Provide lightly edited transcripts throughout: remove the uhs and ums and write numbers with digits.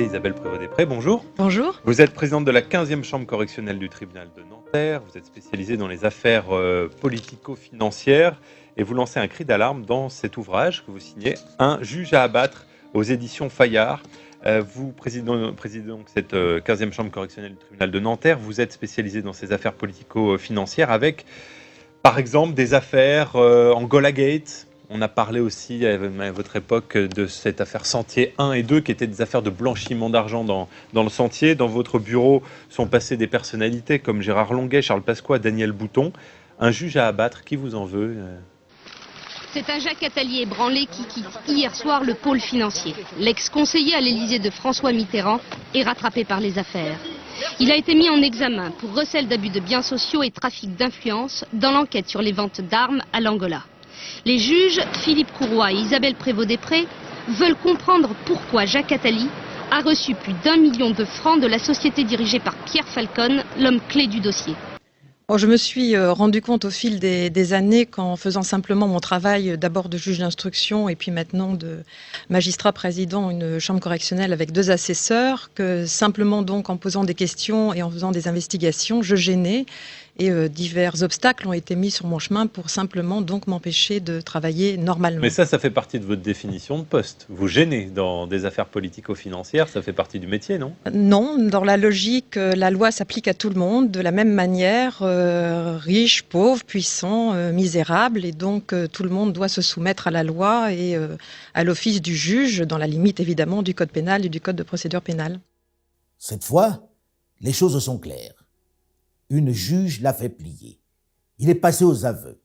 invitée Isabelle Prévost-Després, bonjour. Bonjour. Vous êtes présidente de la 15e chambre correctionnelle du tribunal de Nanterre, vous êtes spécialisée dans les affaires politico-financières et vous lancez un cri d'alarme dans cet ouvrage que vous signez, Un juge à abattre aux éditions Fayard. Vous présidez donc cette 15e chambre correctionnelle du tribunal de Nanterre, vous êtes spécialisée dans ces affaires politico-financières avec, par exemple, des affaires Angola Gate. On a parlé aussi à votre époque de cette affaire Sentier 1 et 2 qui étaient des affaires de blanchiment d'argent dans le Sentier. Dans votre bureau sont passées des personnalités comme Gérard Longuet, Charles Pasqua, Daniel Bouton. Un juge à abattre, qui vous en veut? C'est un Jacques Attali ébranlé qui quitte hier soir le pôle financier. L'ex-conseiller à l'Élysée de François Mitterrand est rattrapé par les affaires. Il a été mis en examen pour recel d'abus de biens sociaux et trafic d'influence dans l'enquête sur les ventes d'armes à l'Angola. Les juges, Philippe Courroy et Isabelle Prévost-Després, veulent comprendre pourquoi Jacques Attali a reçu plus d'1 million de francs de la société dirigée par Pierre Falcon, l'homme clé du dossier. Je me suis rendu compte au fil des années qu'en faisant simplement mon travail d'abord de juge d'instruction et puis maintenant de magistrat président une chambre correctionnelle avec 2 assesseurs, que simplement donc en posant des questions et en faisant des investigations, je gênais et divers obstacles ont été mis sur mon chemin pour simplement donc m'empêcher de travailler normalement. Mais ça fait partie de votre définition de poste. Vous gênez dans des affaires politico-financières, ça fait partie du métier, non? Non, dans la logique, la loi s'applique à tout le monde de la même manière, riches, pauvres, puissants, misérables, et donc tout le monde doit se soumettre à la loi et à l'office du juge, dans la limite évidemment du code pénal et du code de procédure pénale. Cette fois, les choses sont claires. Une juge l'a fait plier. Il est passé aux aveux.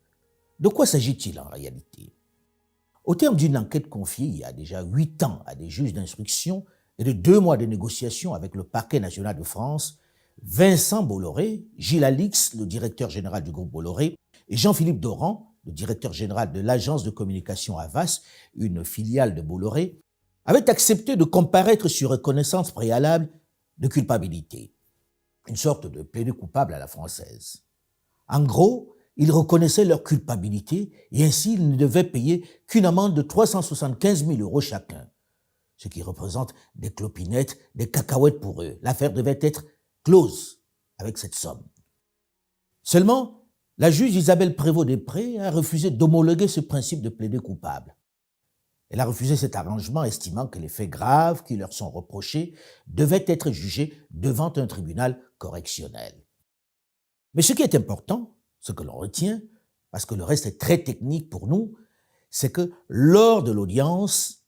De quoi s'agit-il en réalité? Au terme d'une enquête confiée il y a déjà 8 ans à des juges d'instruction et de 2 mois de négociations avec le parquet national de France, Vincent Bolloré, Gilles Alix, le directeur général du groupe Bolloré, et Jean-Philippe Doran, le directeur général de l'agence de communication Havas, une filiale de Bolloré, avaient accepté de comparaître sur reconnaissance préalable de culpabilité. Une sorte de plaidé coupable à la française. En gros, ils reconnaissaient leur culpabilité et ainsi ils ne devaient payer qu'une amende de 375 000 € chacun, ce qui représente des clopinettes, des cacahuètes pour eux. L'affaire devait être close avec cette somme. Seulement, la juge Isabelle Prévost-Després a refusé d'homologuer ce principe de plaidé coupable. Elle a refusé cet arrangement, estimant que les faits graves qui leur sont reprochés devaient être jugés devant un tribunal correctionnel. Mais ce qui est important, ce que l'on retient, parce que le reste est très technique pour nous, c'est que lors de l'audience,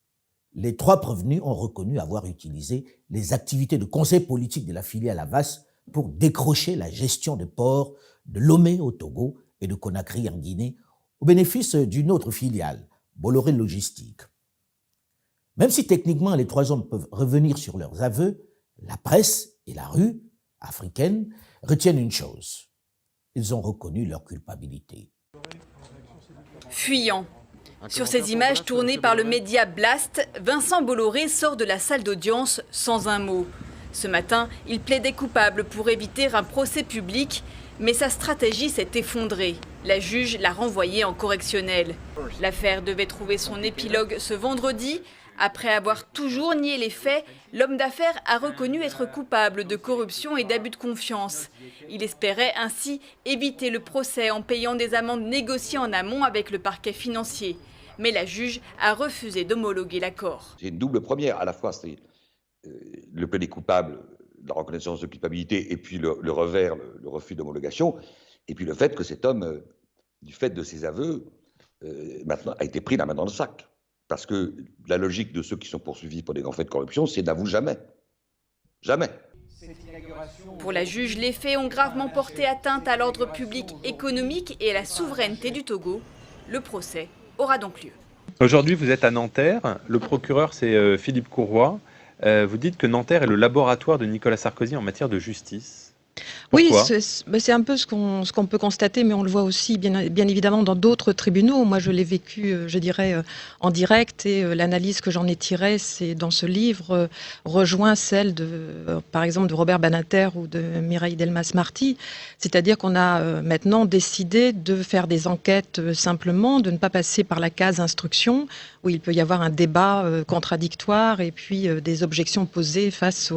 les 3 prévenus ont reconnu avoir utilisé les activités de conseil politique de la filiale Havas pour décrocher la gestion des ports de Lomé au Togo et de Conakry en Guinée au bénéfice d'une autre filiale, Bolloré Logistique. Même si techniquement les 3 hommes peuvent revenir sur leurs aveux, la presse et la rue africaine retiennent une chose. Ils ont reconnu leur culpabilité. Fuyant. Sur ces images tournées par le média Blast, Vincent Bolloré sort de la salle d'audience sans un mot. Ce matin, il plaidait coupable pour éviter un procès public, mais sa stratégie s'est effondrée. La juge l'a renvoyé en correctionnel. L'affaire devait trouver son épilogue ce vendredi. Après avoir toujours nié les faits, l'homme d'affaires a reconnu être coupable de corruption et d'abus de confiance. Il espérait ainsi éviter le procès en payant des amendes négociées en amont avec le parquet financier. Mais la juge a refusé d'homologuer l'accord. C'est une double première. À la fois, c'est le plaidé coupable, la reconnaissance de culpabilité, et puis le revers, le refus d'homologation, et puis le fait que cet homme, du fait de ses aveux, maintenant a été pris la main dans le sac. Parce que la logique de ceux qui sont poursuivis pour des grands faits de corruption, c'est n'avoue jamais. Jamais. Pour la juge, les faits ont gravement porté atteinte à l'ordre public économique et à la souveraineté du Togo. Le procès aura donc lieu. Aujourd'hui, vous êtes à Nanterre. Le procureur, c'est Philippe Courroy. Vous dites que Nanterre est le laboratoire de Nicolas Sarkozy en matière de justice. Oui, Pourquoi? c'est un peu ce qu'on peut constater, mais on le voit aussi bien évidemment dans d'autres tribunaux. Moi, je l'ai vécu, je dirais, en direct, et l'analyse que j'en ai tirée, c'est dans ce livre, rejoint celle par exemple, de Robert Badinter ou de Mireille Delmas-Marty. C'est-à-dire qu'on a maintenant décidé de faire des enquêtes simplement, de ne pas passer par la case instruction, où il peut y avoir un débat contradictoire et puis des objections posées face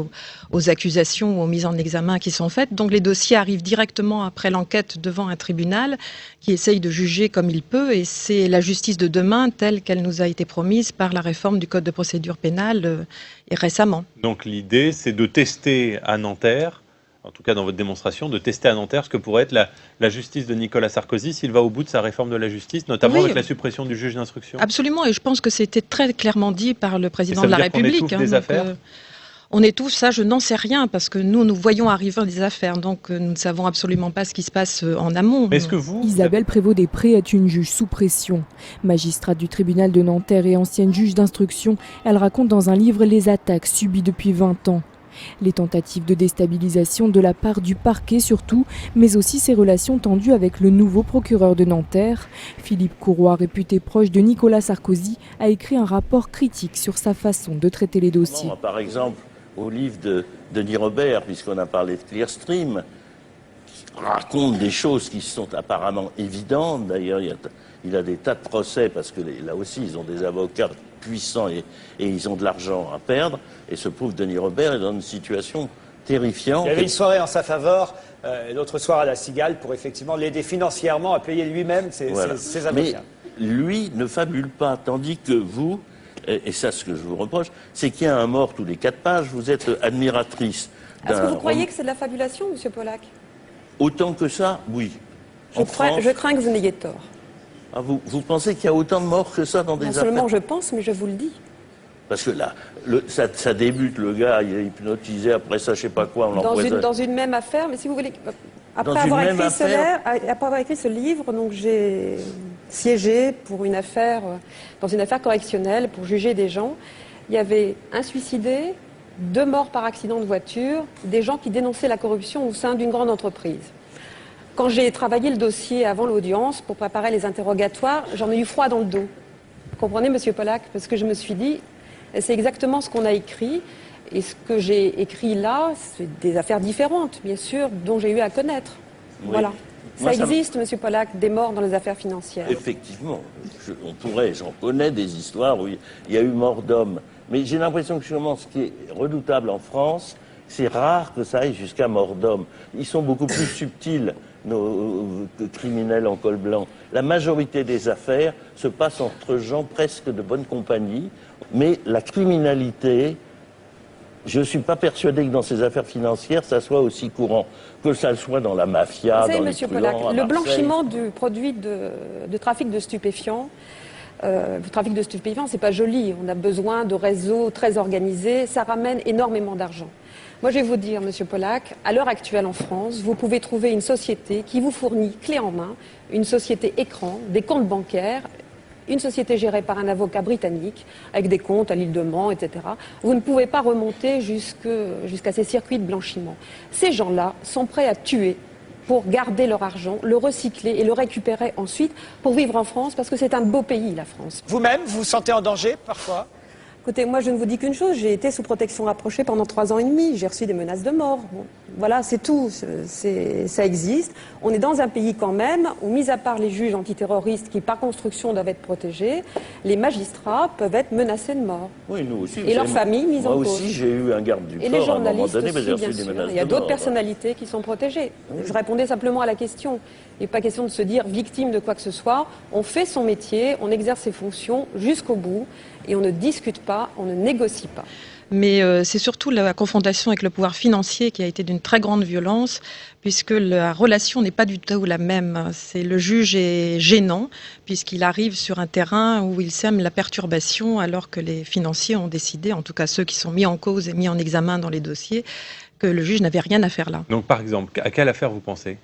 aux accusations ou aux mises en examen qui sont faites. Donc les dossiers arrivent directement après l'enquête devant un tribunal qui essaye de juger comme il peut, et c'est la justice de demain telle qu'elle nous a été promise par la réforme du Code de procédure pénale et récemment. Donc l'idée, c'est de tester à Nanterre, en tout cas dans votre démonstration, de tester à Nanterre ce que pourrait être la justice de Nicolas Sarkozy s'il va au bout de sa réforme de la justice, notamment Oui, avec la suppression du juge d'instruction. Absolument, et je pense que c'était très clairement dit par le président de la République. On étouffe des affaires. On étouffe, ça je n'en sais rien, parce que nous voyons arriver des affaires, donc nous ne savons absolument pas ce qui se passe en amont. Mais est-ce que vous... Isabelle Prévost-Després est une juge sous pression. Magistrate du tribunal de Nanterre et ancienne juge d'instruction, elle raconte dans un livre les attaques subies depuis 20 ans. Les tentatives de déstabilisation de la part du parquet surtout, mais aussi ses relations tendues avec le nouveau procureur de Nanterre. Philippe Courroy, réputé proche de Nicolas Sarkozy, a écrit un rapport critique sur sa façon de traiter les dossiers. Par exemple, au livre de Denis Robert, puisqu'on a parlé de Clearstream, qui raconte des choses qui sont apparemment évidentes. D'ailleurs, il a des tas de procès, parce que là aussi, ils ont des avocats puissants et ils ont de l'argent à perdre. Et ce pauvre Denis Robert est dans une situation terrifiante. Il y avait une soirée en sa faveur, l'autre soir à la Cigale, pour effectivement l'aider financièrement à payer lui-même ses avocats. Mais lui ne fabule pas, tandis que vous... Et ça, ce que je vous reproche, c'est qu'il y a un mort tous les 4 pages. Vous êtes admiratrice d'un... Est-ce que vous croyez que c'est de la fabulation, M. Pollack? Autant que ça, oui. Je crains que vous n'ayez tort. Ah, vous pensez qu'il y a autant de morts que ça dans des affaires? Non seulement je pense, mais je vous le dis. Parce que là, ça débute, le gars, il est hypnotisé, après ça, je sais pas quoi, on l'empoisonne. Dans une même affaire, mais si vous voulez... Après avoir écrit ce livre, donc j'ai siégé pour une affaire, dans une affaire correctionnelle pour juger des gens. Il y avait un suicidé, 2 morts par accident de voiture, des gens qui dénonçaient la corruption au sein d'une grande entreprise. Quand j'ai travaillé le dossier avant l'audience pour préparer les interrogatoires, j'en ai eu froid dans le dos. Vous comprenez, M. Pollack? Parce que je me suis dit, c'est exactement ce qu'on a écrit. Et ce que j'ai écrit là, c'est des affaires différentes, bien sûr, dont j'ai eu à connaître. Oui. Voilà. Ça existe, M. Pollack, des morts dans les affaires financières. Effectivement. J'en connais des histoires où il y a eu mort d'hommes. Mais j'ai l'impression que justement, ce qui est redoutable en France, c'est rare que ça aille jusqu'à mort d'homme. Ils sont beaucoup plus subtils, nos criminels en col blanc. La majorité des affaires se passent entre gens presque de bonne compagnie, mais la criminalité... Je ne suis pas persuadé que dans ces affaires financières, ça soit aussi courant, que ça le soit dans la mafia, dans les truands, le blanchiment du produit de trafic de stupéfiants, le trafic de stupéfiants, c'est pas joli. On a besoin de réseaux très organisés. Ça ramène énormément d'argent. Moi, je vais vous dire, Monsieur Pollack, à l'heure actuelle en France, vous pouvez trouver une société qui vous fournit clé en main, une société écran, des comptes bancaires, une société gérée par un avocat britannique, avec des comptes à l'île de Man, etc. Vous ne pouvez pas remonter jusqu'à ces circuits de blanchiment. Ces gens-là sont prêts à tuer pour garder leur argent, le recycler et le récupérer ensuite pour vivre en France, parce que c'est un beau pays, la France. Vous-même, vous vous sentez en danger, parfois? Écoutez, moi je ne vous dis qu'une chose, j'ai été sous protection rapprochée pendant 3 ans et demi, j'ai reçu des menaces de mort. Bon, voilà, c'est tout, ça existe. On est dans un pays quand même où, mis à part les juges antiterroristes qui par construction doivent être protégés, les magistrats peuvent être menacés de mort. Oui, nous aussi. Et leurs familles mises en cause. Moi aussi, j'ai eu un garde du corps et les journalistes à un moment donné, mais j'ai aussi, reçu des menaces de mort. Il y a d'autres personnalités qui sont protégées. Oui. Je répondais simplement à la question. Il n'est pas question de se dire victime de quoi que ce soit. On fait son métier, on exerce ses fonctions jusqu'au bout et on ne discute pas, on ne négocie pas. Mais c'est surtout la confrontation avec le pouvoir financier qui a été d'une très grande violence, puisque la relation n'est pas du tout la même. Le juge est gênant, puisqu'il arrive sur un terrain où il sème la perturbation, alors que les financiers ont décidé, en tout cas ceux qui sont mis en cause et mis en examen dans les dossiers, que le juge n'avait rien à faire là. Donc par exemple, à quelle affaire vous pensez ?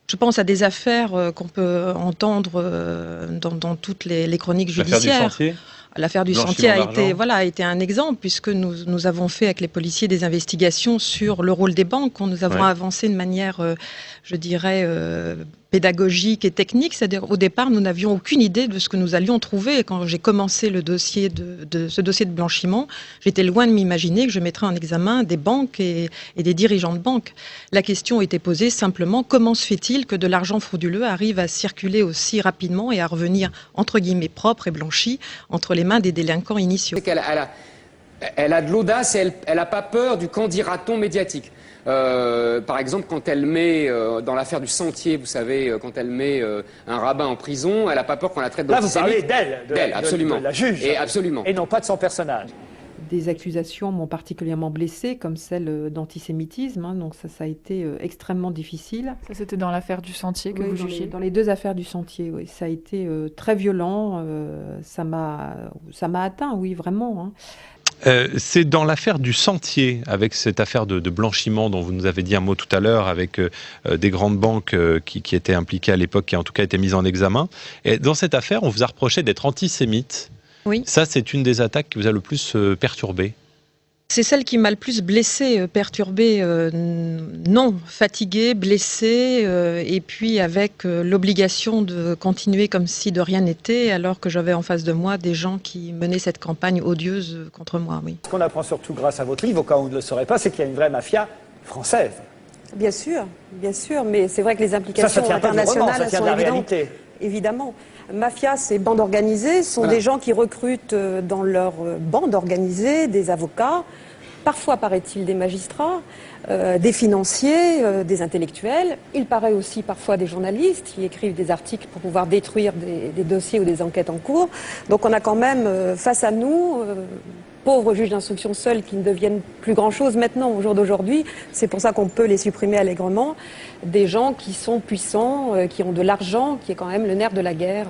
Je pense à des affaires qu'on peut entendre dans toutes les chroniques judiciaires. L'affaire du Sentier a été un exemple, puisque nous avons fait avec les policiers des investigations sur le rôle des banques. Nous avons avancé de manière, je dirais, pédagogique et technique. C'est-à-dire, au départ, nous n'avions aucune idée de ce que nous allions trouver. Et quand j'ai commencé ce dossier de blanchiment, j'étais loin de m'imaginer que je mettrais en examen des banques et des dirigeants de banques. La question était posée simplement, comment se fait-il que de l'argent frauduleux arrive à circuler aussi rapidement et à revenir, entre guillemets, propre et blanchi entre les mains des délinquants initiaux. Elle a de l'audace et elle n'a pas peur du qu'en dira-t-on médiatique. Par exemple, quand elle met, dans l'affaire du Sentier, vous savez, quand elle met un rabbin en prison, elle n'a pas peur qu'on la traite d'antisémite. Là, vous parlez d'elle, absolument. De la juge. Absolument. Et non pas de son personnage. Des accusations m'ont particulièrement blessée, comme celle d'antisémitisme, donc ça a été extrêmement difficile. Ça, c'était dans l'affaire du Sentier que vous jugiez ? Dans les deux affaires du Sentier, oui. Ça a été très violent, ça m'a atteint, oui, vraiment. C'est dans l'affaire du Sentier, avec cette affaire de blanchiment dont vous nous avez dit un mot tout à l'heure, avec des grandes banques qui étaient impliquées à l'époque, qui en tout cas étaient mises en examen. Et dans cette affaire, on vous a reproché d'être antisémite. Oui. Ça, c'est une des attaques qui vous a le plus perturbé. C'est celle qui m'a le plus blessée, perturbée, non, fatiguée, blessée, et puis avec l'obligation de continuer comme si de rien n'était, alors que j'avais en face de moi des gens qui menaient cette campagne odieuse contre moi. Oui. Ce qu'on apprend surtout grâce à votre livre, au cas où vous ne le saurez pas, c'est qu'il y a une vraie mafia française. Bien sûr, mais c'est vrai que les implications internationales sont évidentes. Évidemment. Mafia, c'est bande organisée, ce sont des gens qui recrutent dans leur bande organisée des avocats, parfois, paraît-il, des magistrats, des financiers, des intellectuels. Il paraît aussi parfois des journalistes qui écrivent des articles pour pouvoir détruire des dossiers ou des enquêtes en cours. Donc on a quand même face à nous, pauvres juges d'instruction seuls qui ne deviennent plus grand-chose maintenant au jour d'aujourd'hui, c'est pour ça qu'on peut les supprimer allègrement, des gens qui sont puissants, qui ont de l'argent, qui est quand même le nerf de la guerre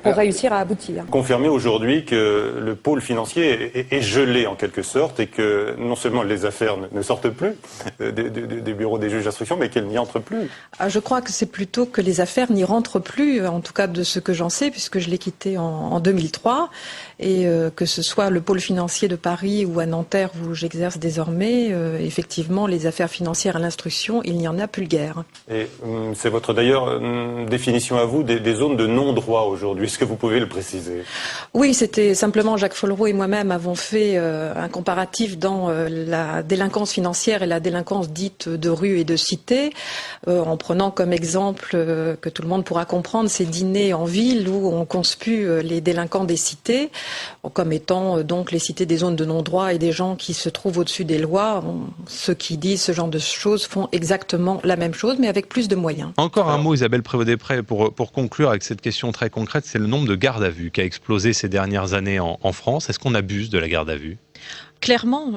pour réussir à aboutir. Confirmer aujourd'hui que le pôle financier est gelé en quelque sorte et que non seulement les affaires ne sortent plus des bureaux des juges d'instruction, mais qu'elles n'y entrent plus. Je crois que c'est plutôt que les affaires n'y rentrent plus, en tout cas de ce que j'en sais, puisque je l'ai quitté en 2003, et que ce soit le pôle financier de Paris ou à Nanterre où j'exerce désormais, effectivement, les affaires financières à l'instruction, il n'y en a plus guère. Et c'est votre d'ailleurs définition à vous des zones de non-droit aujourd'hui. Est-ce que vous pouvez le préciser ? Oui, c'était simplement Jacques Follereau et moi-même avons fait un comparatif dans la délinquance financière et la délinquance dite de rue et de cité, en prenant comme exemple que tout le monde pourra comprendre ces dîners en ville où on conspue les délinquants des cités, comme étant donc les cités des zones de non-droit et des gens qui se trouvent au-dessus des lois. Ceux qui disent ce genre de choses font exactement la même chose, mais avec plus de moyens. Encore un mot, Isabelle Prévost-Després, pour conclure avec cette question très concrète, c'est le nombre de gardes à vue qui a explosé ces dernières années en France. Est-ce qu'on abuse de la garde à vue ? Clairement,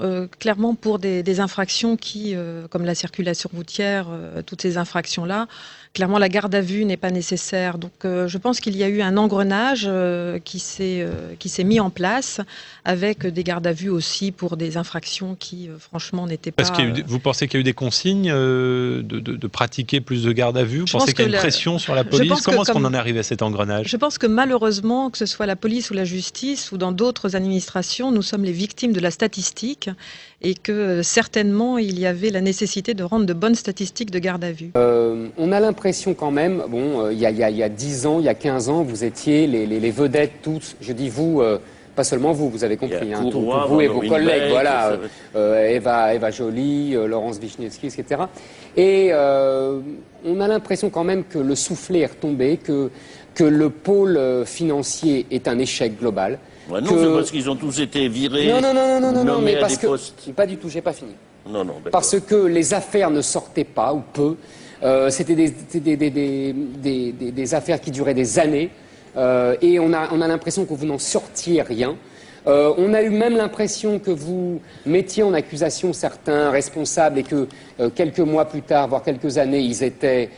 pour des infractions qui, comme la circulation routière, toutes ces infractions-là, clairement la garde à vue n'est pas nécessaire. Donc je pense qu'il y a eu un engrenage qui s'est mis en place avec des gardes à vue aussi pour des infractions qui, franchement, n'étaient pas... Parce que vous pensez qu'il y a eu des consignes de pratiquer plus de garde à vue ? Vous pensez qu'il y a une pression sur la police ? Comment est-ce qu'on en est arrivé à cet engrenage ? Je pense que malheureusement, que ce soit la police ou la justice ou dans d'autres administrations, nous sommes les victimes de la statistique et que certainement il y avait la nécessité de rendre de bonnes statistiques de garde à vue. On a l'impression quand même, il y a 10 ans, il y a 15 ans, vous étiez les vedettes toutes, je dis vous, pas seulement vous avez compris, vous et vos collègues, voilà, Eva Joly, Laurence Vichnievsky, etc. Et on a l'impression quand même que le soufflet est retombé, que le pôle financier est un échec global. Ouais, non, c'est parce qu'ils ont tous été virés. Non, mais parce que pas du tout, j'ai pas fini. Non, parce que les affaires ne sortaient pas ou peu. C'était des affaires qui duraient des années, et on a l'impression que vous n'en sortiez rien. On a eu même l'impression que vous mettiez en accusation certains responsables et que quelques mois plus tard, voire quelques années, ils étaient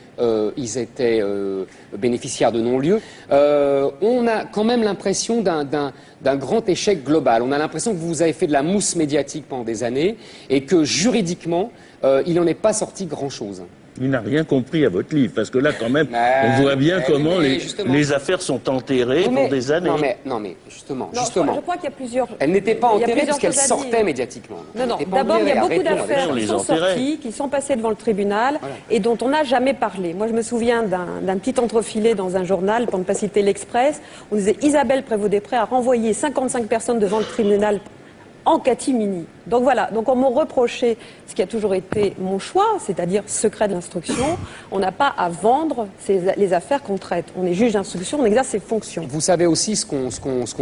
bénéficiaires de non-lieu. On a quand même l'impression d'un grand échec global. On a l'impression que vous avez fait de la mousse médiatique pendant des années et que juridiquement, il n'en est pas sorti grand-chose. Il n'a rien compris à votre livre, parce que là, quand même, on voit bien comment les affaires sont enterrées pour des années. Non, mais justement. Je crois qu'il y a plusieurs... Elles n'étaient pas enterrées parce qu'elles sortaient médiatiquement. Non. D'abord, il y a beaucoup d'affaires qui sont sorties, qui sont passées devant le tribunal et dont on n'a jamais parlé. Moi, je me souviens d'un petit entrefilé dans un journal, pour ne pas citer l'Express. On disait Isabelle Prévost-Després a renvoyé 55 personnes devant le tribunal en catimini. Donc voilà, donc on m'a reproché ce qui a toujours été mon choix, c'est-à-dire secret de l'instruction. On n'a pas à vendre les affaires qu'on traite. On est juge d'instruction, on exerce ses fonctions. Vous savez aussi ce qu'on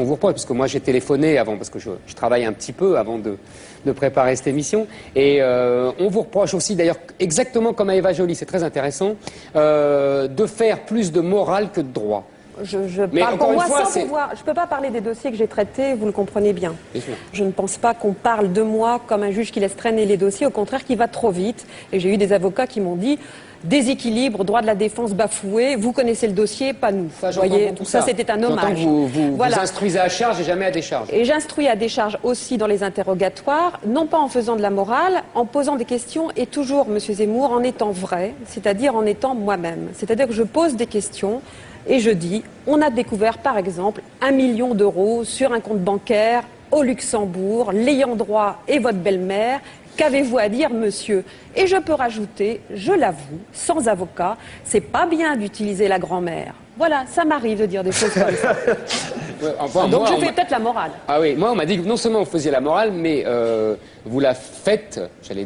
vous reproche, parce que moi j'ai téléphoné avant, parce que je travaille un petit peu avant de préparer cette émission, et on vous reproche aussi, d'ailleurs, exactement comme à Eva Joly, c'est très intéressant, de faire plus de morale que de droit. Je parle pour moi sans pouvoir. Je ne peux pas parler des dossiers que j'ai traités, vous le comprenez bien. Je ne pense pas qu'on parle de moi comme un juge qui laisse traîner les dossiers, au contraire qui va trop vite. Et j'ai eu des avocats qui m'ont dit déséquilibre, droit de la défense bafoué, vous connaissez le dossier, pas nous. Vous voyez, tout ça c'était un hommage. Vous instruisez à charge et jamais à décharge. Et j'instruis à décharge aussi dans les interrogatoires, non pas en faisant de la morale, en posant des questions et toujours, Monsieur Zemmour, en étant vrai, c'est-à-dire en étant moi-même. C'est-à-dire que je pose des questions. Et je dis, on a découvert par exemple 1 million d'euros sur un compte bancaire au Luxembourg, l'ayant droit et votre belle-mère. Qu'avez-vous à dire, monsieur? Et je peux rajouter, je l'avoue, sans avocat, c'est pas bien d'utiliser la grand-mère. Voilà, ça m'arrive de dire des choses comme ça. Donc je fais peut-être la morale. Ah oui, moi on m'a dit que non seulement vous faisiez la morale, mais vous la faites, j'allais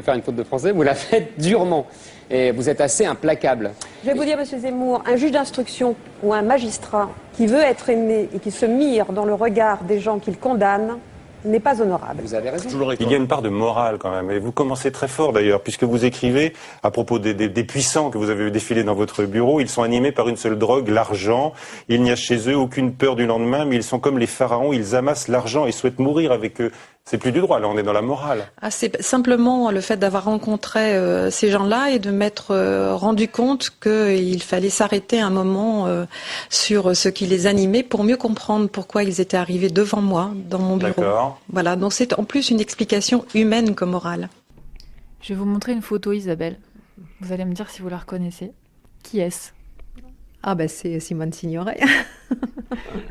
faire une faute de français, vous la faites durement. Et vous êtes assez implacable. Je vais vous dire, Monsieur Zemmour, un juge d'instruction ou un magistrat qui veut être aimé et qui se mire dans le regard des gens qu'il condamne n'est pas honorable. Vous avez raison. Il y a une part de morale quand même, et vous commencez très fort d'ailleurs, puisque vous écrivez à propos des puissants que vous avez défilés dans votre bureau, ils sont animés par une seule drogue, l'argent. Il n'y a chez eux aucune peur du lendemain, mais ils sont comme les pharaons, ils amassent l'argent et souhaitent mourir avec eux. C'est plus du droit, là on est dans la morale. C'est simplement le fait d'avoir rencontré ces gens-là et de m'être rendu compte qu'il fallait s'arrêter un moment sur ce qui les animait pour mieux comprendre pourquoi ils étaient arrivés devant moi, dans mon bureau. D'accord. Voilà, donc c'est en plus une explication humaine que morale. Je vais vous montrer une photo, Isabelle. Vous allez me dire si vous la reconnaissez. Qui est-ce? Ah ben c'est Simone Signoret.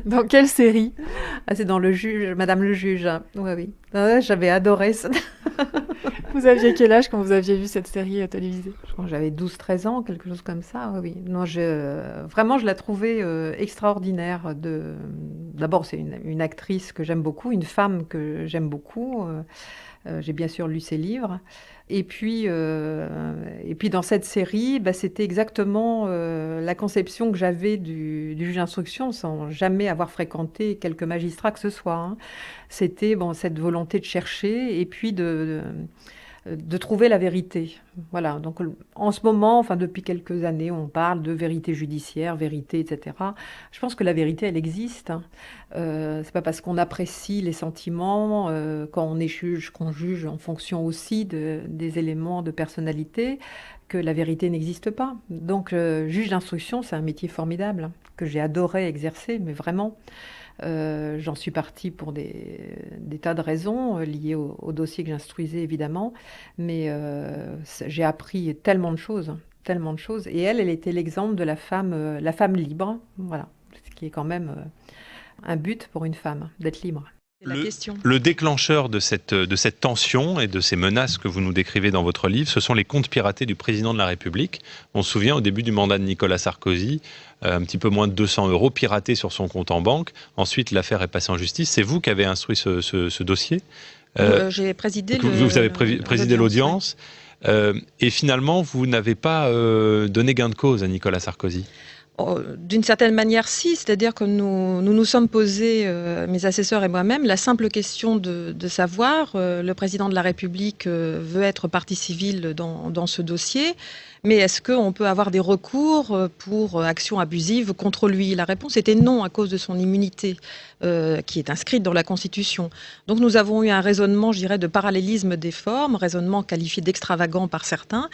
Dans quelle série? C'est dans Le Juge, Madame le Juge. Oui. J'avais adoré ça. Vous aviez quel âge quand vous aviez vu cette série télévisée? Je crois que j'avais 12-13 ans, quelque chose comme ça. Oui. Non, vraiment, je la trouvais extraordinaire. D'abord, c'est une actrice que j'aime beaucoup, une femme que j'aime beaucoup. J'ai bien sûr lu ses livres. Et puis dans cette série, c'était exactement la conception que j'avais du juge d'instruction, sans jamais avoir fréquenté quelques magistrats que ce soit. Hein. C'était cette volonté de chercher et puis de trouver la vérité. Voilà. Donc en ce moment, depuis quelques années, on parle de vérité judiciaire, vérité, etc. Je pense que la vérité, elle existe. Hein. C'est pas parce qu'on apprécie les sentiments quand on est juge qu'on juge en fonction aussi des éléments de personnalité que la vérité n'existe pas. Donc juge d'instruction, c'est un métier formidable hein, que j'ai adoré exercer, mais vraiment. J'en suis partie pour des tas de raisons liées au dossier que j'instruisais évidemment, mais j'ai appris tellement de choses, et elle était l'exemple de la femme libre, voilà, ce qui est quand même un but pour une femme, d'être libre. Le déclencheur de cette tension et de ces menaces que vous nous décrivez dans votre livre, ce sont les comptes piratés du président de la République. On se souvient au début du mandat de Nicolas Sarkozy, un petit peu moins de 200 € piratés sur son compte en banque. Ensuite, l'affaire est passée en justice. C'est vous qui avez instruit ce dossier. J'ai présidé vous avez présidé l'audience. Et finalement, vous n'avez pas donné gain de cause à Nicolas Sarkozy. D'une certaine manière, si, c'est-à-dire que nous sommes posés, mes assesseurs et moi-même, la simple question de savoir, le président de la République veut être partie civile dans ce dossier, mais est-ce qu'on peut avoir des recours pour action abusive contre lui? La réponse était non à cause de son immunité. qui est inscrite dans la Constitution. Donc nous avons eu un raisonnement, je dirais, de parallélisme des formes, raisonnement qualifié d'extravagant par certains,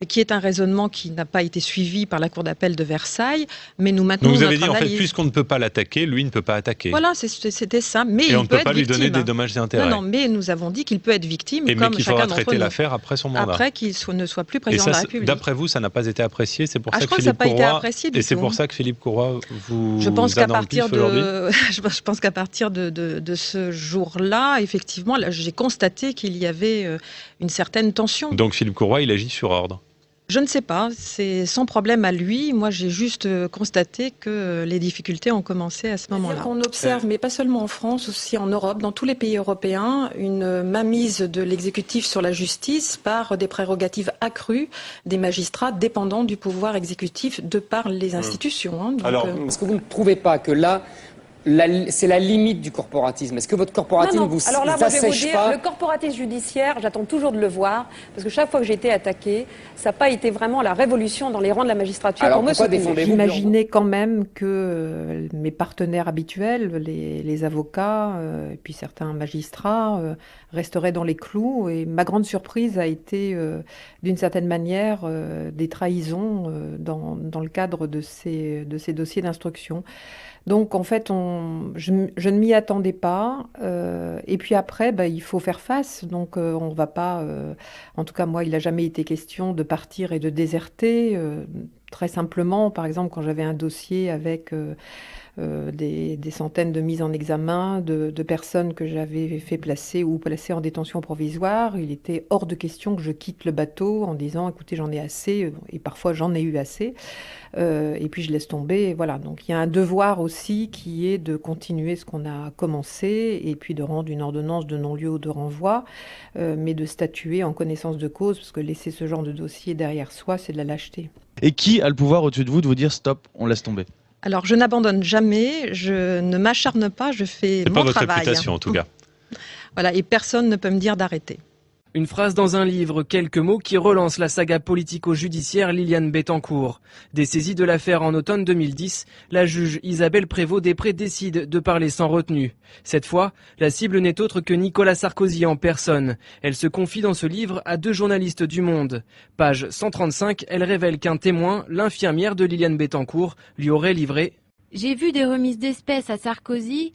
qui est un raisonnement qui n'a pas été suivi par la Cour d'appel de Versailles, mais nous maintenons Donc vous notre avez dit, analyse. en fait, puisqu'on ne peut pas l'attaquer, lui ne peut pas attaquer. Voilà, c'était ça. Mais et on il ne peut peut pas être lui victime. donner des dommages et intérêts. Non, mais nous avons dit qu'il peut être victime, mais comme qu'il chacun faudra d'entre traiter nous. l'affaire après son mandat. Après qu'il ne soit plus et président de la République. D'après vous, ça n'a pas été apprécié. C'est pour ça je que crois que ça n'a Philippe pas été Courroy, apprécié du et c'est tout. pour ça que Philippe Courroy vous Je pense qu'à a dans le partir pif aujourd'hui. je pense qu'à partir de ce jour-là, effectivement, là, j'ai constaté qu'il y avait une certaine tension. Donc Philippe Courroy, il agit sur ordre. Je ne sais pas, c'est son problème à lui. Moi, j'ai juste constaté que les difficultés ont commencé à ce moment-là. On observe, mais pas seulement en France, aussi en Europe, dans tous les pays européens, une mainmise de l'exécutif sur la justice par des prérogatives accrues des magistrats dépendant du pouvoir exécutif de par les institutions. Hein. Donc, alors, est-ce que vous ne trouvez pas que là, c'est la limite du corporatisme? Est-ce que votre corporatisme vous Alors là, moi, je vais vous assèche dire, pas? le corporatisme judiciaire, j'attends toujours de le voir, parce que chaque fois que j'ai été attaquée, ça n'a pas été vraiment la révolution dans les rangs de la magistrature. Alors pour me pourquoi soutenir. défendez-vous J'imaginais quand même que mes partenaires habituels, les avocats et puis certains magistrats resteraient dans les clous. Et ma grande surprise a été, d'une certaine manière, des trahisons dans le cadre de ces dossiers d'instruction. Donc en fait, je ne m'y attendais pas. Et puis après, il faut faire face. Donc on ne va pas... en tout cas, moi, il n'a jamais été question de partir et de déserter. Très simplement, par exemple, quand j'avais un dossier avec des centaines de mises en examen de personnes que j'avais fait placer ou placer en détention provisoire, il était hors de question que je quitte le bateau en disant « écoutez, j'en ai assez », et parfois j'en ai eu assez. Et puis je laisse tomber, et voilà. Donc il y a un devoir aussi qui est de continuer ce qu'on a commencé et puis de rendre une ordonnance de non-lieu ou de renvoi, mais de statuer en connaissance de cause, parce que laisser ce genre de dossier derrière soi, c'est de la lâcheté. Et qui a le pouvoir au-dessus de vous de vous dire stop, on laisse tomber? Alors je n'abandonne jamais, je ne m'acharne pas, je fais mon travail. C'est pas votre réputation en tout cas. Voilà, et personne ne peut me dire d'arrêter. Une phrase dans un livre, quelques mots qui relancent la saga politico-judiciaire Liliane Bettencourt. Dessaisie de l'affaire en automne 2010, la juge Isabelle Prévost-Després décide de parler sans retenue. Cette fois, la cible n'est autre que Nicolas Sarkozy en personne. Elle se confie dans ce livre à 2 journalistes du Monde. Page 135, elle révèle qu'un témoin, l'infirmière de Liliane Bettencourt, lui aurait livré « J'ai vu des remises d'espèces à Sarkozy,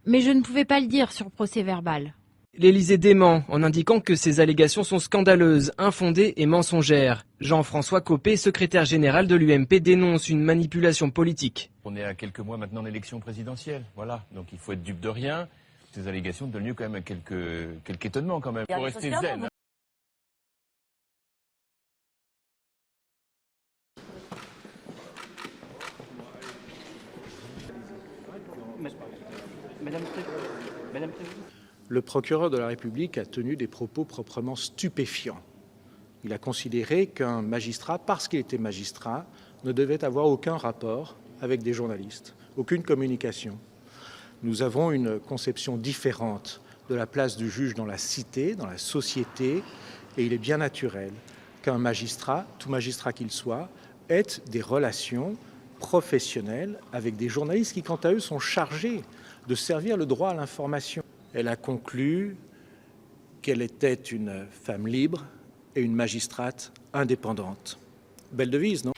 mais je ne pouvais pas le dire sur procès-verbal. » L'Élysée dément en indiquant que ces allégations sont scandaleuses, infondées et mensongères. Jean-François Copé, secrétaire général de l'UMP, dénonce une manipulation politique. On est à quelques mois maintenant d'élection présidentielle, voilà. Donc il faut être dupe de rien. Ces allégations donnent lieu quand même à quelques étonnements quand même. Il faut rester zen. Madame Le procureur de la République a tenu des propos proprement stupéfiants. Il a considéré qu'un magistrat, parce qu'il était magistrat, ne devait avoir aucun rapport avec des journalistes, aucune communication. Nous avons une conception différente de la place du juge dans la cité, dans la société, et il est bien naturel qu'un magistrat, tout magistrat qu'il soit, ait des relations professionnelles avec des journalistes qui, quant à eux, sont chargés de servir le droit à l'information. Elle a conclu qu'elle était une femme libre et une magistrate indépendante. Belle devise, non ?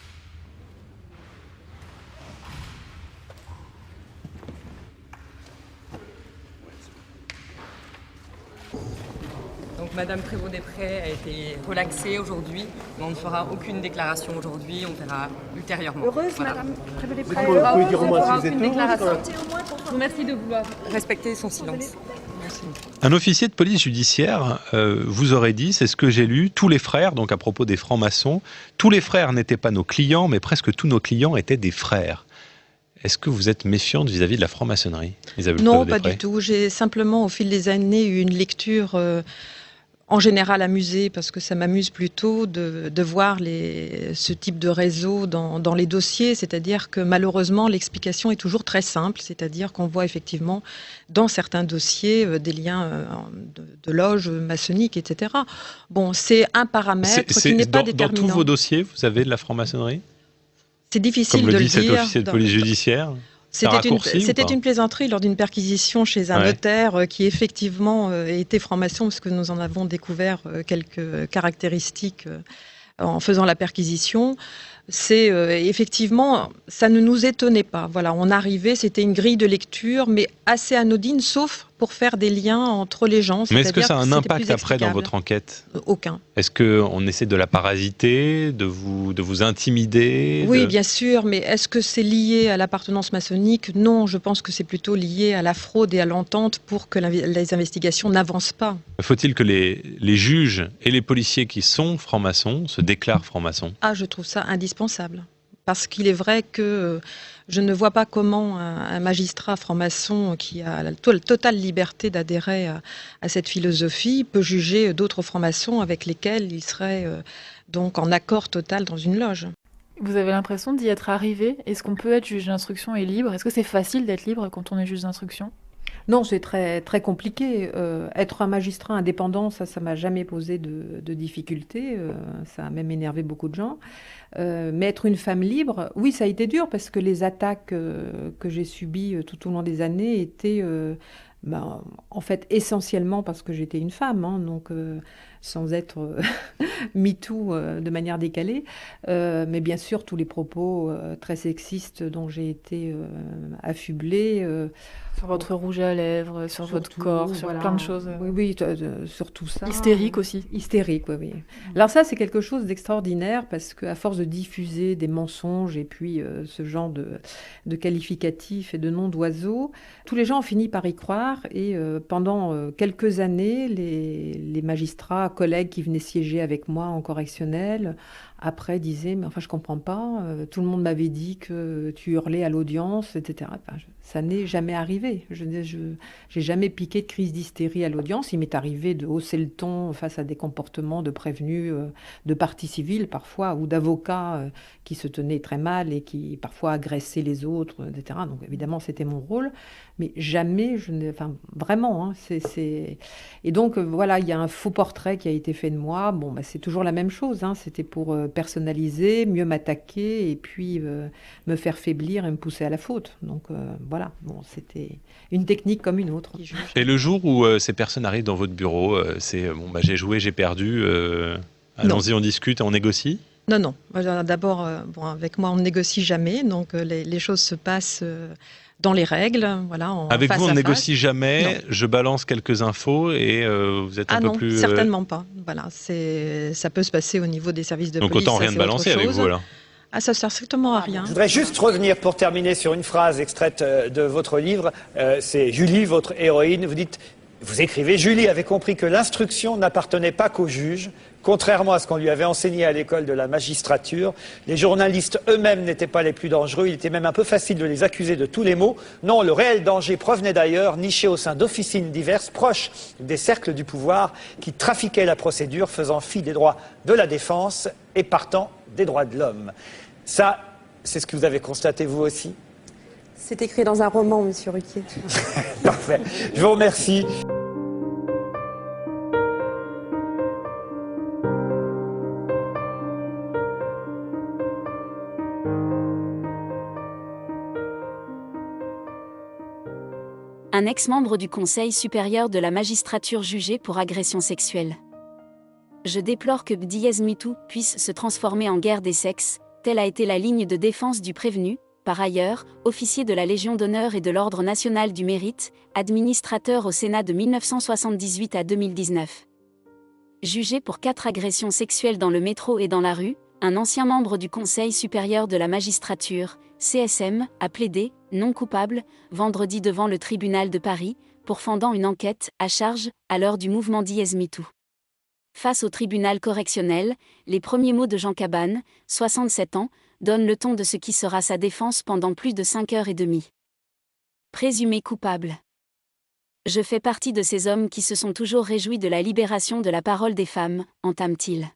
Donc Madame Prévost-Després a été relaxée aujourd'hui. On ne fera aucune déclaration aujourd'hui, on verra ultérieurement. Heureuse, voilà. Madame Prévost-Després. Vous pouvez dire au moins si vous êtes aucune déclaration. heureuse. Je vous remercie de vouloir respecter son silence. Merci. Un officier de police judiciaire vous aurait dit, c'est ce que j'ai lu, tous les frères, donc à propos des francs-maçons, tous les frères n'étaient pas nos clients, mais presque tous nos clients étaient des frères. Est-ce que vous êtes méfiante vis-à-vis de la franc-maçonnerie, Isabelle Non, Prévost-Després? pas du tout. J'ai simplement, au fil des années, eu une lecture en général amusée, parce que ça m'amuse plutôt de voir ce type de réseau dans les dossiers. C'est-à-dire que malheureusement, l'explication est toujours très simple. C'est-à-dire qu'on voit effectivement dans certains dossiers des liens de loges maçonniques, etc. Bon, c'est un paramètre qui n'est pas déterminant. Dans tous vos dossiers, vous avez de la franc-maçonnerie? C'est difficile de le dire. Comme le dit cet officier de police judiciaire. C'était une plaisanterie lors d'une perquisition chez un notaire qui effectivement était franc-maçon, parce que nous en avons découvert quelques caractéristiques en faisant la perquisition. C'est effectivement, ça ne nous étonnait pas. Voilà, on arrivait, c'était une grille de lecture, mais assez anodine, sauf pour faire des liens entre les gens. Mais est-ce que ça a un impact après dans votre enquête? Aucun. Est-ce qu'on essaie de la parasiter, de vous intimider? Oui, bien sûr, mais est-ce que c'est lié à l'appartenance maçonnique? Non, je pense que c'est plutôt lié à la fraude et à l'entente pour que les investigations n'avancent pas. Faut-il que les juges et les policiers qui sont francs-maçons se déclarent francs-maçons? Ah, je trouve ça indispensable. Parce qu'il est vrai que je ne vois pas comment un magistrat franc-maçon qui a la totale liberté d'adhérer à cette philosophie peut juger d'autres francs-maçons avec lesquels il serait donc en accord total dans une loge. Vous avez l'impression d'y être arrivé? Est-ce qu'on peut être juge d'instruction et libre? Est-ce que c'est facile d'être libre quand on est juge d'instruction? Non, c'est très, très compliqué. Être un magistrat indépendant, ça m'a jamais posé de difficultés. Ça a même énervé beaucoup de gens. Mais être une femme libre, oui, ça a été dur parce que les attaques que j'ai subies tout au long des années étaient en fait essentiellement parce que j'étais une femme, hein, donc sans être MeToo de manière décalée. Mais bien sûr, tous les propos très sexistes dont j'ai été affublée. Sur votre rouge à lèvres, sur votre corps, sur plein de choses. Oui, sur tout ça. Hystérique aussi. Hystérique, oui. Alors ça, c'est quelque chose d'extraordinaire parce qu'à force de diffuser des mensonges et puis ce genre de qualificatifs et de noms d'oiseaux, tous les gens ont fini par y croire et pendant quelques années, les magistrats, collègues qui venaient siéger avec moi en correctionnel, après disaient « mais enfin je comprends pas, tout le monde m'avait dit que tu hurlais à l'audience, etc. » Enfin, ça n'est jamais arrivé. Je n'ai jamais piqué de crise d'hystérie à l'audience. Il m'est arrivé de hausser le ton face à des comportements de prévenus de partie civile parfois, ou d'avocats qui se tenaient très mal et qui parfois agressaient les autres, etc. Donc évidemment c'était mon rôle, mais jamais, vraiment. Hein, Et donc voilà, il y a un faux portrait qui a été fait de moi. Bon, c'est toujours la même chose. Hein, c'était pour personnaliser, mieux m'attaquer et puis me faire faiblir et me pousser à la faute. Donc voilà, bon, c'était une technique comme une autre. Et le jour où ces personnes arrivent dans votre bureau, c'est j'ai joué, j'ai perdu, allons-y, on discute, on négocie? Non. D'abord, avec moi, on ne négocie jamais, donc les choses se passent dans les règles. Voilà, avec vous, on ne négocie jamais, non. Je balance quelques infos et vous êtes un peu plus... Ah non, certainement pas. Voilà, ça peut se passer au niveau des services de police. Donc autant rien de balancer avec vous, alors. Ah, ça ne sert strictement à rien. Je voudrais juste revenir pour terminer sur une phrase extraite de votre livre. C'est Julie, votre héroïne. Vous dites, vous écrivez, Julie avait compris que l'instruction n'appartenait pas qu'aux juges. Contrairement à ce qu'on lui avait enseigné à l'école de la magistrature, les journalistes eux-mêmes n'étaient pas les plus dangereux. Il était même un peu facile de les accuser de tous les maux. Non, le réel danger provenait d'ailleurs, niché au sein d'officines diverses, proches des cercles du pouvoir, qui trafiquaient la procédure, faisant fi des droits de la défense et partant des droits de l'homme. Ça, c'est ce que vous avez constaté vous aussi? C'est écrit dans un roman, monsieur Ruquier. Parfait. Je vous remercie. Un ex-membre du Conseil supérieur de la magistrature jugé pour agression sexuelle. Je déplore que #MeToo puisse se transformer en guerre des sexes, telle a été la ligne de défense du prévenu, par ailleurs, officier de la Légion d'honneur et de l'Ordre national du mérite, administrateur au Sénat de 1978 à 2019. Jugé pour 4 agressions sexuelles dans le métro et dans la rue, un ancien membre du Conseil supérieur de la magistrature, CSM, a plaidé, non coupable, vendredi devant le tribunal de Paris, pourfendant une enquête, à charge, à l'heure du mouvement #MeToo. Face au tribunal correctionnel, les premiers mots de Jean Cabane, 67 ans, donnent le ton de ce qui sera sa défense pendant plus de 5h30. Présumé coupable. Je fais partie de ces hommes qui se sont toujours réjouis de la libération de la parole des femmes, entame-t-il.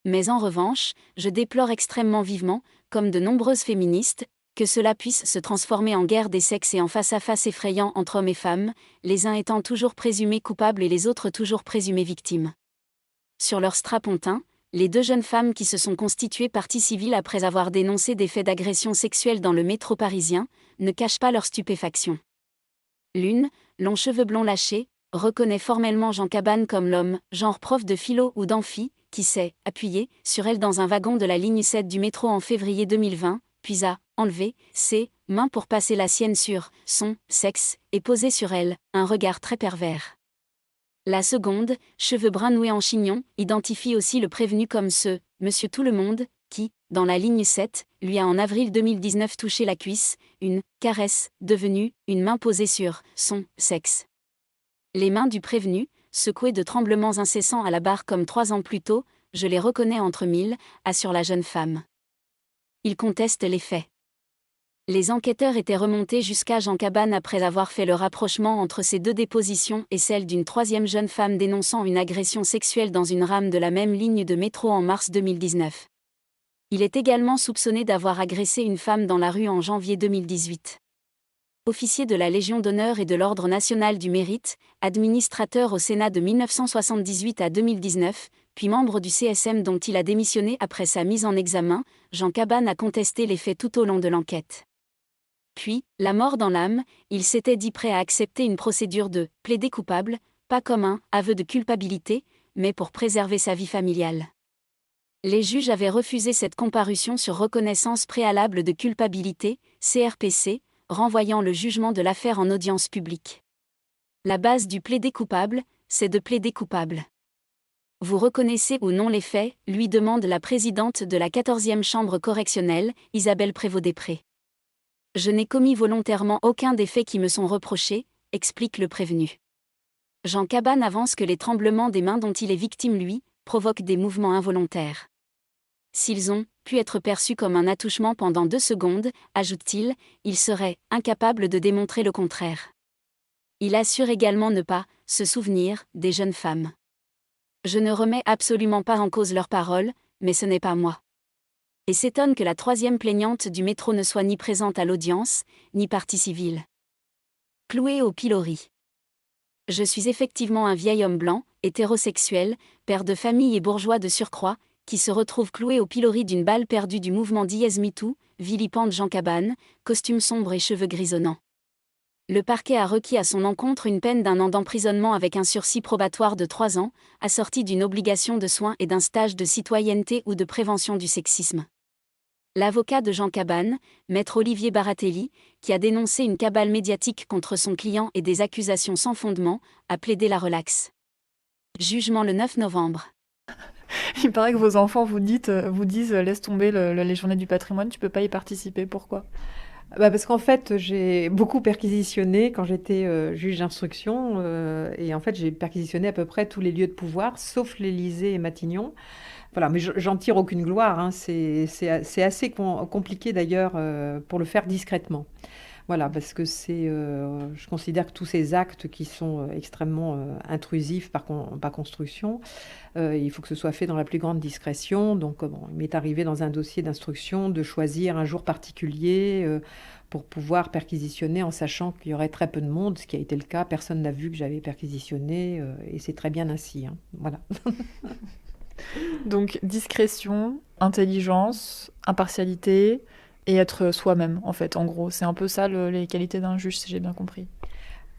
Mais en revanche, je déplore extrêmement vivement, comme de nombreuses féministes, que cela puisse se transformer en guerre des sexes et en face-à-face effrayant entre hommes et femmes, les uns étant toujours présumés coupables et les autres toujours présumés victimes. Sur leur strapontin, Les 2 jeunes femmes qui se sont constituées partie civile après avoir dénoncé des faits d'agression sexuelle dans le métro parisien, ne cachent pas leur stupéfaction. L'une, longs cheveux blonds lâchés, reconnaît formellement Jean Cabannes comme l'homme, genre prof de philo ou d'amphi, qui s'est appuyé sur elle dans un wagon de la ligne 7 du métro en février 2020, puis a enlevé ses mains pour passer la sienne sur son sexe et poser sur elle un regard très pervers. La seconde, cheveux bruns noués en chignon, identifie aussi le prévenu comme ce Monsieur Tout-le-Monde qui, dans la ligne 7, lui a en avril 2019 touché la cuisse, une caresse devenue une main posée sur son sexe. Les mains du prévenu, secouées de tremblements incessants à la barre comme 3 ans plus tôt, je les reconnais entre 1000, assure la jeune femme. Il conteste les faits. Les enquêteurs étaient remontés jusqu'à Jean Cabannes après avoir fait le rapprochement entre ces 2 dépositions et celle d'une 3e jeune femme dénonçant une agression sexuelle dans une rame de la même ligne de métro en mars 2019. Il est également soupçonné d'avoir agressé une femme dans la rue en janvier 2018. Officier de la Légion d'honneur et de l'Ordre national du mérite, administrateur au Sénat de 1978 à 2019, puis membre du CSM dont il a démissionné après sa mise en examen, Jean Cabannes a contesté les faits tout au long de l'enquête. Puis, la mort dans l'âme, il s'était dit prêt à accepter une procédure de plaider coupable, pas comme un aveu de culpabilité, mais pour préserver sa vie familiale. Les juges avaient refusé cette comparution sur reconnaissance préalable de culpabilité, CRPC, renvoyant le jugement de l'affaire en audience publique. La base du plaider coupable, c'est de plaider coupable. Vous reconnaissez ou non les faits, lui demande la présidente de la 14e chambre correctionnelle, Isabelle Prévost-Després. Je n'ai commis volontairement aucun des faits qui me sont reprochés, explique le prévenu. Jean Cabannes avance que les tremblements des mains dont il est victime lui, provoquent des mouvements involontaires. S'ils ont pu être perçus comme un attouchement pendant 2 secondes, ajoute-t-il, il serait incapable de démontrer le contraire. Il assure également ne pas se souvenir des jeunes femmes. Je ne remets absolument pas en cause leurs paroles, mais ce n'est pas moi. Et s'étonne que la 3e plaignante du métro ne soit ni présente à l'audience, ni partie civile. Cloué au pilori. Je suis effectivement un vieil homme blanc, hétérosexuel, père de famille et bourgeois de surcroît, qui se retrouve cloué au pilori d'une balle perdue du mouvement #MeToo, vilipende Jean Cabannes, costume sombre et cheveux grisonnants. Le parquet a requis à son encontre une peine d'1 an d'emprisonnement avec un sursis probatoire de 3 ans, assorti d'une obligation de soins et d'un stage de citoyenneté ou de prévention du sexisme. L'avocat de Jean Cabannes, maître Olivier Baratelli, qui a dénoncé une cabale médiatique contre son client et des accusations sans fondement, a plaidé la relaxe. Jugement le 9 novembre. Il paraît que vos enfants vous disent laisse tomber les journées du patrimoine, tu peux pas y participer, pourquoi ? Parce qu'en fait, j'ai beaucoup perquisitionné quand j'étais juge d'instruction et en fait, j'ai perquisitionné à peu près tous les lieux de pouvoir, sauf l'Élysée et Matignon. Voilà, mais j'en tire aucune gloire, hein. C'est assez compliqué d'ailleurs pour le faire discrètement. Voilà, parce que je considère que tous ces actes qui sont extrêmement intrusifs par construction, il faut que ce soit fait dans la plus grande discrétion. Donc, il m'est arrivé dans un dossier d'instruction de choisir un jour particulier pour pouvoir perquisitionner en sachant qu'il y aurait très peu de monde, ce qui a été le cas. Personne n'a vu que j'avais perquisitionné et c'est très bien ainsi, hein. Voilà. Donc, discrétion, intelligence, impartialité et être soi-même, en fait, en gros. C'est un peu ça les qualités d'un juge, si j'ai bien compris.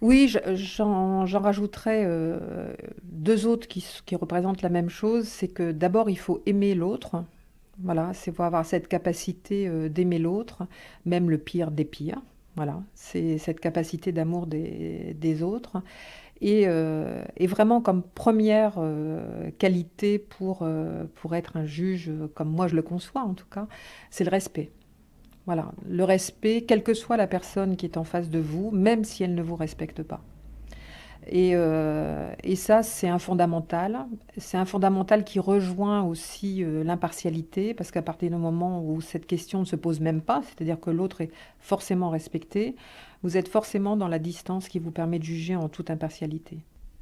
Oui, j'en rajouterais 2 autres qui représentent la même chose. C'est que d'abord, il faut aimer l'autre. Voilà, c'est pour avoir cette capacité d'aimer l'autre, même le pire des pires. Voilà, c'est cette capacité d'amour des autres. Et vraiment comme première qualité pour être un juge, comme moi je le conçois en tout cas, c'est le respect. Voilà, le respect, quelle que soit la personne qui est en face de vous, même si elle ne vous respecte pas. Et ça, c'est un fondamental. C'est un fondamental qui rejoint aussi l'impartialité, parce qu'à partir du moment où cette question ne se pose même pas, c'est-à-dire que l'autre est forcément respecté, vous êtes forcément dans la distance qui vous permet de juger en toute impartialité.